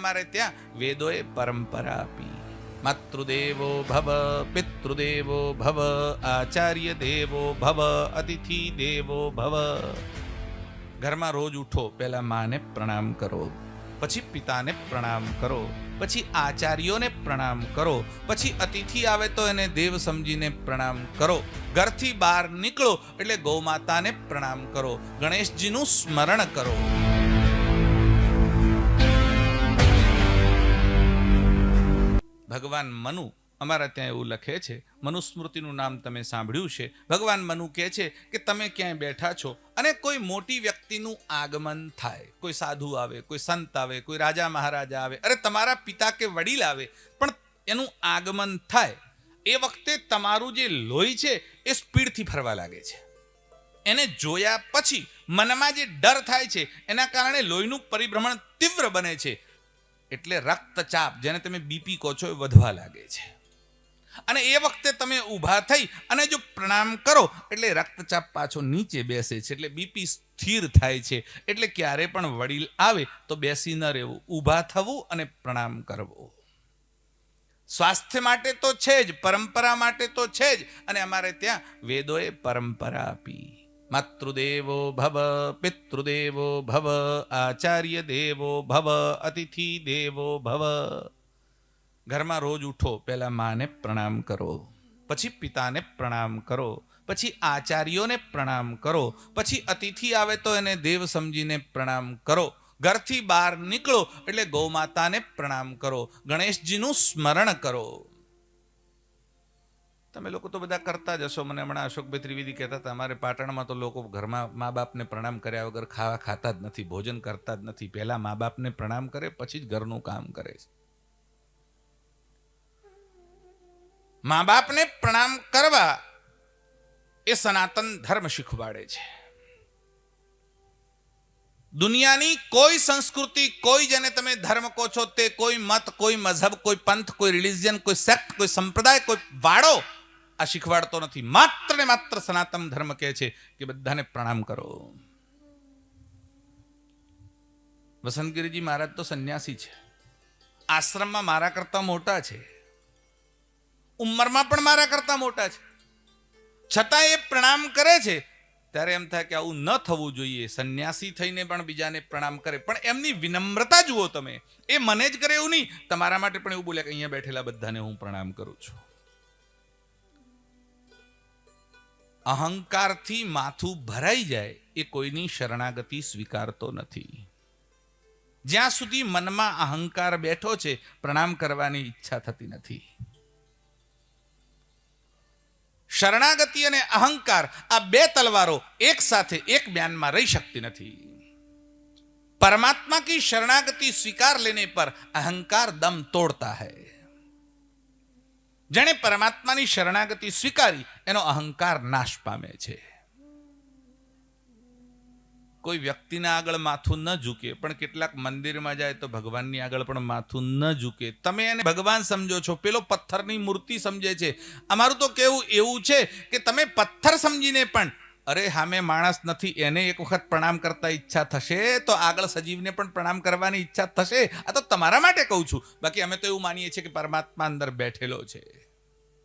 અમારે ત્યાં વેદોએ પરંપરા આપી. માતૃદેવો ભવ, પિતૃદેવો ભવ, આચાર્ય દેવો ભવ, અતિથિ દેવો ભવ. ઘરમાં રોજ ઉઠો, પહેલા માને પ્રણામ કરો, પછી પિતાને પ્રણામ કરો, પછી આચાર્યોને પ્રણામ કરો, પછી અતિથિ આવે તો એને દેવ સમજીને પ્રણામ કરો. ઘરથી બહાર નીકળો એટલે ગૌમાતાને પ્રણામ કરો, ગણેશજીનું સ્મરણ કરો. ભગવાન મનુ અમારા ત્યાં એવું લખે છે, મનુસ્મૃતિનું નામ તમે સાંભળ્યું છે. ભગવાન મનુ કહે છે કે તમે ક્યાંય બેઠા છો અને કોઈ મોટી વ્યક્તિનું આગમન થાય, કોઈ સાધુ આવે, કોઈ સંત આવે, કોઈ રાજા મહારાજા આવે, અરે તમારા પિતા કે વડીલ આવે, પણ એનું આગમન થાય એ વખતે તમારું જે લોહી છે એ સ્પીડથી ફરવા લાગે છે. એને જોયા પછી મનમાં જે ડર થાય છે એના કારણે લોહીનું પરિભ્રમણ તીવ્ર બને છે, એટલે રક્તચાપ, જેને તમે બીપી કહો છો, એ વધવા લાગે છે. અને એ વખતે તમે ઊભા થઈ અને જો પ્રણામ કરો એટલે રક્તચાપ પાછો નીચે બેસે છે, એટલે બીપી સ્થિર થાય છે. એટલે ક્યારે પણ વડીલ આવે તો બેસી ન રહેવું, ઊભા થવું અને પ્રણામ કરવું. સ્વાસ્થ્ય માટે તો છે જ, પરંપરા માટે તો છે જ, અને અમારે ત્યાં વેદોએ પરંપરા આપી. માતૃદેવો ભવ, પિતૃદેવો ભવ, આચાર્ય દેવો ભવ, અતિથિ દેવો ભવ. ઘરમાં રોજ ઉઠો, પહેલા માને પ્રણામ કરો, પછી પિતાને પ્રણામ કરો, પછી આચાર્યોને પ્રણામ કરો, પછી અતિથિ આવે તો એને દેવ સમજીને પ્રણામ કરો. ઘરથી બહાર નીકળો એટલે ગૌમાતાને પ્રણામ કરો, ગણેશજીનું સ્મરણ કરો. તમે લોકો તો બધા કરતા જ હશો. મને હમણાં અશોકભાઈ ત્રિવેદી કહેતા હતા, અમારે પાટણમાં તો લોકો ઘરમાં મા બાપને પ્રણામ કર્યા વગર ખાવા ખાતા જ નથી, ભોજન કરતા જ નથી. પહેલા મા બાપને પ્રણામ કરે, પછી જ ઘરનું કામ કરે છે. મા બાપને પ્રણામ કરવા એ સનાતન ધર્મ શીખવાડે છે. દુનિયાની કોઈ સંસ્કૃતિ, કોઈ જેને તમે ધર્મ કહો છો તે, કોઈ મત, કોઈ મઝહબ, કોઈ પંથ, કોઈ રિલિજન, કોઈ સેક્ટ, કોઈ સંપ્રદાય, કોઈ વાડો આ શીખવાડતો નથી. માત્ર ને માત્ર સનાતન ધર્મ કહે છે કે બધાને પ્રણામ કરો. વસંતગીરીજી મહારાજ તો સંન્યાસી છે, આશ્રમમાં મારા કરતા મોટા છે, ઉંમરમાં પણ મારા કરતા મોટા છે, છતાં એ પ્રણામ કરે છે. ત્યારે એમ થાય કે આવું ન થવું જોઈએ. સંન્યાસી થઈને પણ બીજાને પ્રણામ કરે, પણ એમની વિનમ્રતા જુઓ તમે. એ મને જ કરે એવું નહીં, તમારા માટે પણ એવું બોલે કે અહીંયા બેઠેલા બધાને હું પ્રણામ કરું છું. અહંકારથી માથું ભરાઈ જાય એ કોઈની શરણાગતિ સ્વીકારતો નથી. જ્યાં સુધી મનમાં અહંકાર બેઠો છે, પ્રણામ કરવાની ઈચ્છા થતી નથી. શરણાગતિ અને અહંકાર આ બે તલવારો એક સાથે એક મ્યાનમાં રહી શકતી નથી. परमात्मा की शरणागति स्वीकार लेने पर अहंकार दम तोड़ता है. જેણે પરમાત્માની શરણાગતિ સ્વીકારી એનો અહંકાર નાશ પામે છે. કોઈ વ્યક્તિના આગળ માથું ન ઝૂકે, પણ કેટલાક મંદિરમાં જાય તો ભગવાનની આગળ પણ માથું ન ઝૂકે. તમે એને ભગવાન સમજો છો, પેલો પથ્થરની મૂર્તિ સમજે છે. અમારું તો કેવું એવું છે કે તમે પથ્થર સમજીને પણ, અરે સામે માણસ નથી, એને એક વખત પ્રણામ કરતા ઈચ્છા થશે તો આગળ સજીવને પણ પ્રણામ કરવાની ઈચ્છા થશે. આ તો તમારા માટે કહું છું. બાકી અમે તો એવું માનીએ છીએ કે પરમાત્મા અંદર બેઠેલો છે.